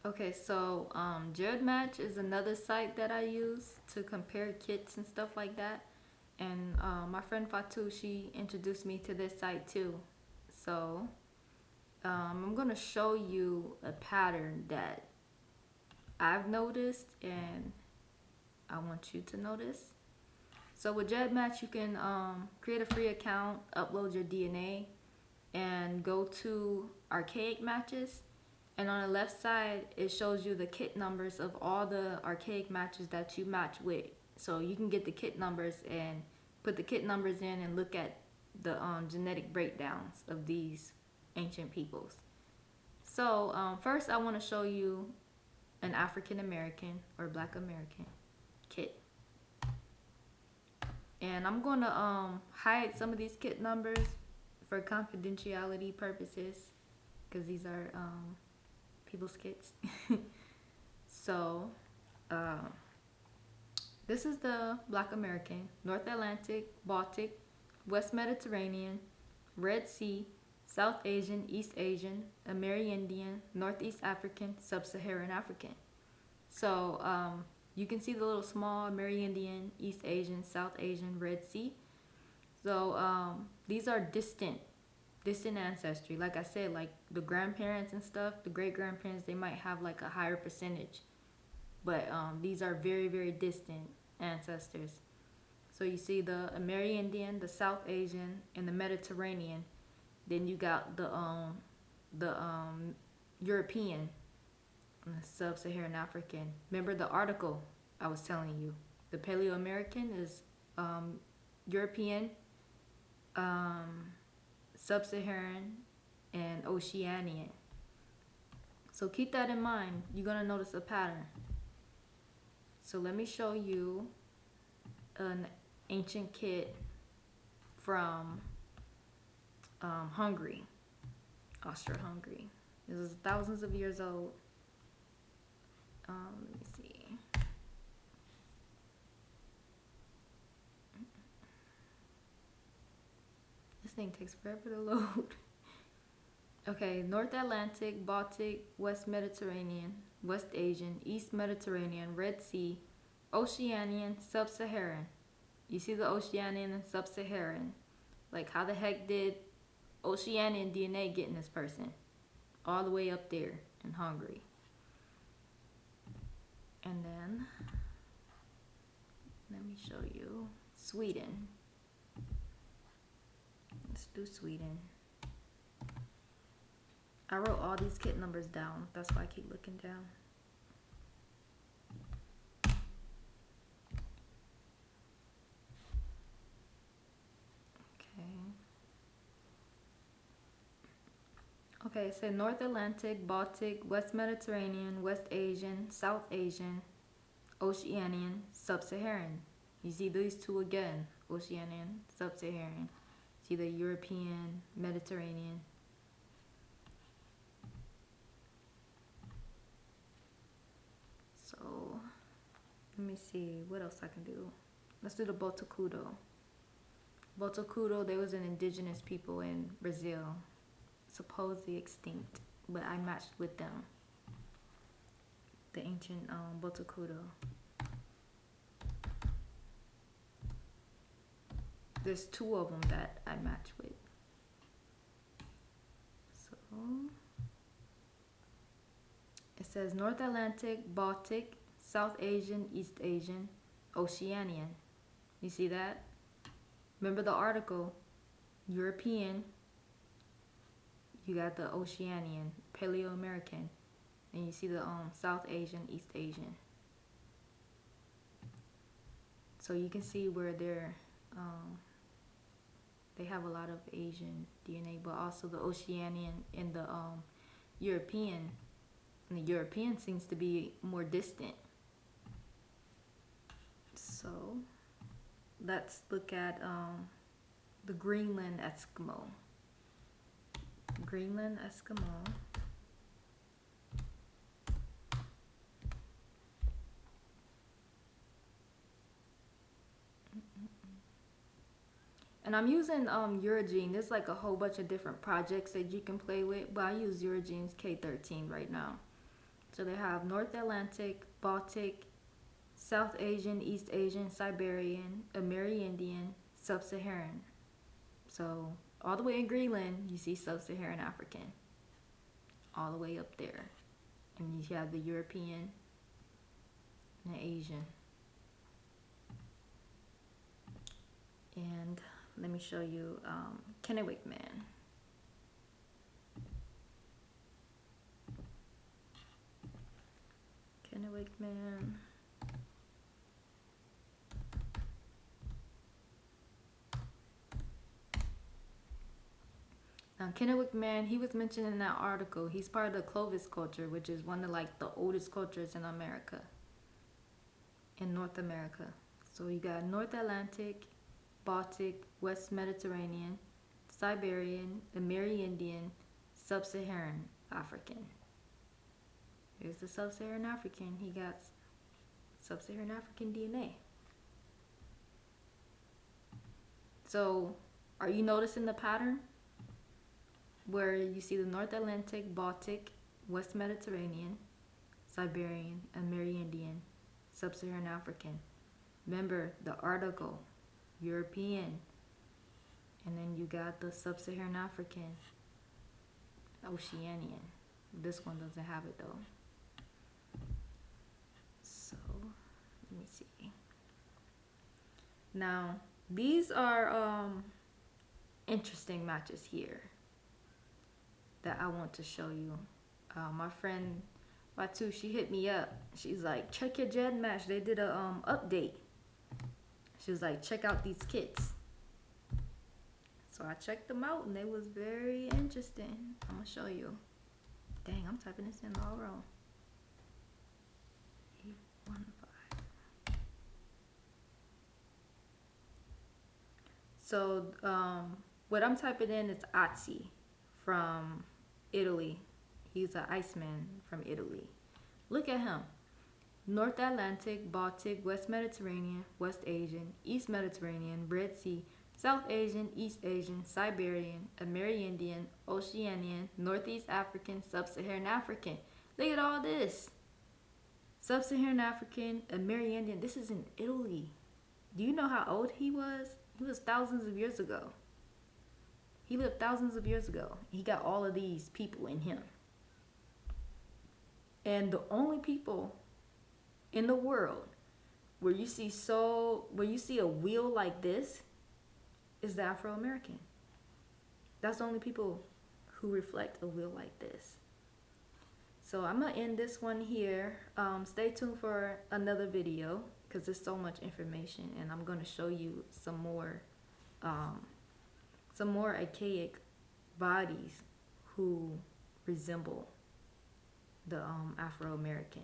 Okay, so Jared Match is another site that I use to compare kits and stuff like that. And my friend Fatu, she introduced me to this site too. So I'm gonna show you a pattern that I've noticed and I want you to notice. So with GEDmatch, you can create a free account, upload your DNA, and go to archaic matches. And on the left side, it shows you the kit numbers of all the archaic matches that you match with. So you can get the kit numbers and put the kit numbers in and look at the genetic breakdowns of these ancient peoples. So first, I want to show you an African American or Black American kit. And I'm going to hide some of these kit numbers for confidentiality purposes because these are people's kits. So this is the Black American, North Atlantic, Baltic, West Mediterranean, Red Sea, South Asian, East Asian, Amerindian, Northeast African, Sub-Saharan African. So you can see the little small Amerindian, East Asian, South Asian, Red Sea. So these are distant ancestry. Like I said, like the grandparents and stuff, the great grandparents, they might have like a higher percentage, but these are very, very distant ancestors. So you see the Amerindian, the South Asian, and the Mediterranean. Then you got the European, and the Sub-Saharan African. Remember the article I was telling you? The PaleoAmerican is European, Sub-Saharan, and Oceanian. So keep that in mind. You're gonna notice a pattern. So let me show you an ancient kit from Hungary, Austro-Hungary. This is thousands of years old. Let me see. This thing takes forever to load. Okay, North Atlantic, Baltic, West Mediterranean, West Asian, East Mediterranean, Red Sea, Oceanian, Sub-Saharan. You see the Oceanian and Sub-Saharan. Like how the heck did Oceanian DNA get in this person? All the way up there in Hungary. And then, let me show you Sweden. Let's do Sweden. I wrote all these kit numbers down. That's why I keep looking down. Okay, so North Atlantic, Baltic, West Mediterranean, West Asian, South Asian, Oceanian, Sub-Saharan. You see these two again, Oceanian, Sub-Saharan. See the European, Mediterranean. So, let me see what else I can do. Let's do the Botocudo. Botocudo, they was an indigenous people in Brazil, supposedly extinct, but I matched with them. The ancient Botocudo. There's two of them that I match with. So it says North Atlantic, Baltic, South Asian, East Asian, Oceanian. You see that? Remember the article, European, you got the Oceanian, PaleoAmerican, and you see the South Asian, East Asian. So you can see where they have a lot of Asian DNA, but also the Oceanian and the European. And the European seems to be more distant. So let's look at the Greenland Eskimo. Greenland Eskimo. And I'm using Euragene. There's like a whole bunch of different projects that you can play with, but I use Euragene's K13 right now So they have North Atlantic, Baltic, South Asian, East Asian, Siberian, Amerindian, Sub-Saharan. So all the way in Greenland, you see Sub-Saharan African. All the way up there. And you have the European and the Asian. And let me show you Kennewick Man. Kennewick Man. Now, Kennewick Man, he was mentioned in that article. He's part of the Clovis culture, which is one of like the oldest cultures in America, in North America. So you got North Atlantic, Baltic, West Mediterranean, Siberian, Amerindian, Sub-Saharan African. Here's the Sub-Saharan African. He got Sub-Saharan African DNA. So, are you noticing the pattern? Where you see the North Atlantic, Baltic, West Mediterranean, Siberian, Amerindian, Sub-Saharan African. Remember the article, European, and then you got the Sub-Saharan African, Oceanian. This one doesn't have it though. So, let me see. Now, these are interesting matches here that I want to show you. My friend Batu, she hit me up. She's like, check your Jed match. They did a update. She was like, check out these kits. So I checked them out and they was very interesting. I'm gonna show you. Dang, I'm typing this in all wrong. 815. So what I'm typing in is Azzi from Italy. He's an Iceman from Italy. Look at him. North Atlantic, Baltic, West Mediterranean, West Asian, East Mediterranean, Red Sea, South Asian, East Asian, Siberian, Amerindian, Oceanian, Northeast African, Sub-Saharan African. Look at all this. Sub-Saharan African, Amerindian. This is in Italy. Do you know how old he was? He was thousands of years ago. He lived thousands of years ago. He got all of these people in him. And the only people in the world where you see a wheel like this is the Afro American. That's the only people who reflect a wheel like this. So I'm gonna end this one here. Stay tuned for another video because there's so much information, and I'm gonna show you some more archaic bodies who resemble the Afro American.